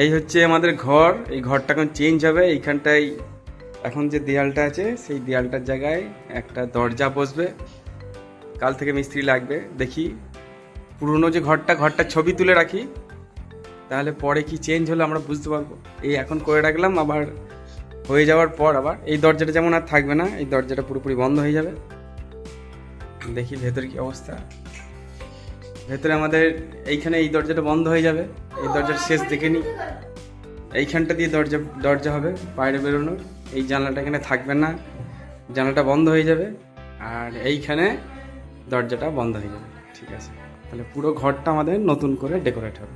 এই হচ্ছে আমাদের ঘর। এই ঘরটা এখন চেঞ্জ হবে। এইখানটায় এখন যে দেয়ালটা আছে সেই দেয়ালটার জায়গায় একটা দরজা বসবে। কাল থেকে মিস্ত্রি লাগবে। দেখি পুরনো যে ঘরটার ছবি তুলে রাখি, তাহলে পরে কি চেঞ্জ হলো আমরা বুঝতে পারবো। এই এখন করে রাখলাম, আবার হয়ে যাওয়ার পর আবার এই দরজাটা যেমন আর থাকবে না, এই দরজাটা পুরোপুরি বন্ধ হয়ে যাবে। দেখি ভেতরে কি অবস্থা। ভেতরে আমাদের এইখানে এই দরজাটা বন্ধ হয়ে যাবে। এই দরজার শেষ দেখে নিই। এইখানটা দিয়ে দরজা হবে বাইরে বেরোনোর। এই জানলাটা এখানে থাকবে না, জানলাটা বন্ধ হয়ে যাবে। আর এইখানে দরজাটা বন্ধ হয়ে যাবে। ঠিক আছে, তাহলে পুরো ঘরটা আমাদের নতুন করে ডেকোরেট হবে।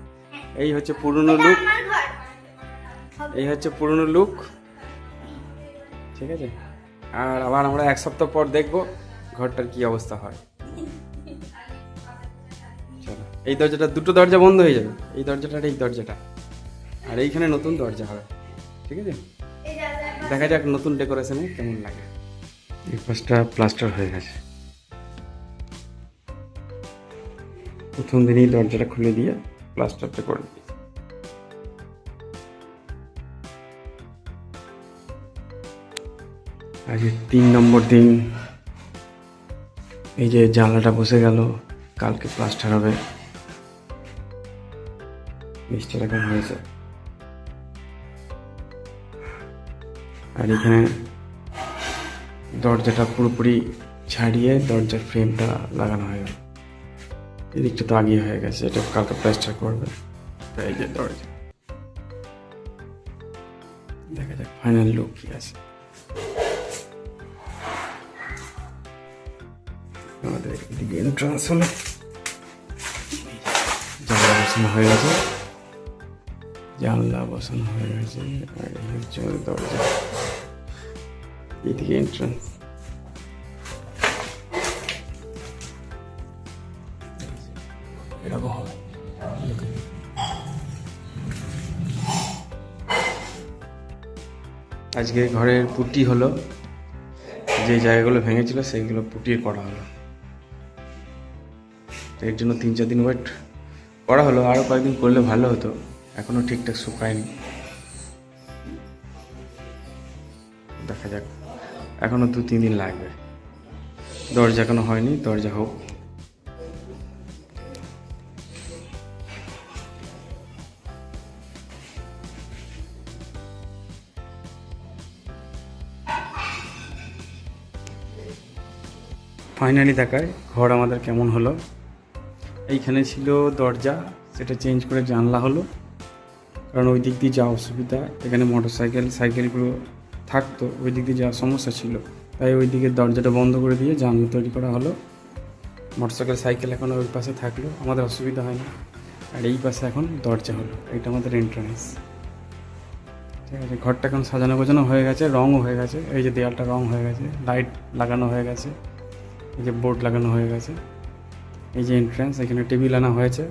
এই হচ্ছে পুরনো লুক, এই হচ্ছে পুরনো লুক। ঠিক আছে, আর আবার আমরা এক সপ্তাহ পর দেখবো ঘরটার কি অবস্থা হয়। চলো, এই দরজাটা, দুটো দরজা বন্ধ হয়ে যাবে, এই দরজাটা আর এই দরজাটা, আর এইখানে নতুন দরজা হবে। ঠিক আছে, দেখা যাক নতুন ডেকোরেশনে কেমন লাগে। এই পাশটা প্লাস্টার হয়ে গেছে। প্রথম দিনই দরজাটা খুলে দিয়ে প্লাস্টারটা করে দিই। আজকে 3 নম্বর দিন। এই যে জানলাটা বসে গেল, কালকে প্লাস্টার হবে। মিস্টার এখন হয়েছে। আর এখানে দরজাটা পুরোপুরি ছাড়িয়ে দরজার ফ্রেমটা লাগানো হয়ে গেল। এদিকটা তো আগেই হয়ে গেছে, এটা কালকে প্লাস্টার করবে। এই যে দরজা, দেখা যাক ফাইনাল লুক কি আছে। আমাদের এদিকে এন্ট্রান্স হলো, জানলা বসানো হয়ে গেছে, জানলা বসানো হয়ে গেছে। আর এই হচ্ছে আমাদের দরজা, এদিকে এন্ট্রান্স। এরকম হবে। আজকে ঘরের পুটি হলো, যে জায়গাগুলো ভেঙেছিল সেইগুলো পুটি করা হলো। এর জন্য 3-4 দিন ওয়েট করা হলো, আরও কয়েকদিন করলে ভালো হতো। এখনও ঠিকঠাক শুকায়নি, দেখা যাক। এখনও 2-3 দিন লাগবে। দরজা এখনো হয়নি, দরজা হোক। ফাইনালি দেখায় ঘর আমাদের কেমন হলো। এইখানে ছিল দরজা, সেটা চেঞ্জ করে জানলা হলো, কারণ ওই দিক দিয়ে যাওয়া অসুবিধা। এখানে সাইকেলগুলো থাকতো, ওই দিক দিয়ে যাওয়ার সমস্যা ছিল, তাই ওই দিকের দরজাটা বন্ধ করে দিয়ে জানলা তৈরি করা হলো। সাইকেল এখন ওই পাশে থাকলো, আমাদের অসুবিধা হয় না। আর এই পাশে এখন দরজা হলো, এটা আমাদের এন্ট্রান্স। ঠিক আছে, ঘরটা এখন সাজানো গোছানো হয়ে গেছে, রঙও হয়ে গেছে। এই যে দেয়ালটা রঙ হয়ে গেছে, লাইট লাগানো হয়ে গেছে, এই যে বোর্ড লাগানো হয়ে গেছে। এই যে এন্ট্রান্স, এখানে টেবিল আনা হয়েছে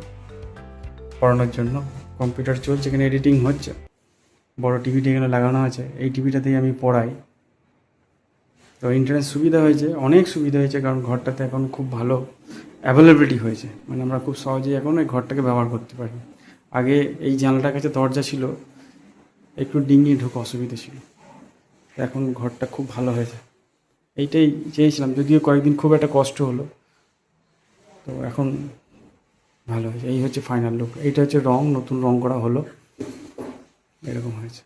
পড়ানোর জন্য। কম্পিউটার চলছে, এখানে এডিটিং হচ্ছে। বড় টিভিটা এখানে লাগানো আছে, এই টিভিটাতেই আমি পড়াই। তো এন্ট্রান্স সুবিধা হয়েছে, অনেক সুবিধা হয়েছে, কারণ ঘরটাতে এখন খুব ভালো অ্যাভেলেবিলিটি হয়েছে। মানে আমরা খুব সহজেই এখন এই ঘরটাকে ব্যবহার করতে পারি। আগে এই জানলাটার কাছে দরজা ছিল, একটু ডিঙিয়ে ঢোকা অসুবিধা ছিল। এখন ঘরটা খুব ভালো হয়েছে, এইটাই চেয়েছিলাম। যদিও কয়েকদিন খুব একটা কষ্ট হলো, তো এখন ভালো হয়েছে। এই হচ্ছে ফাইনাল লুক। এইটা হচ্ছে রং, নতুন রং করা হলো, এরকম হয়েছে।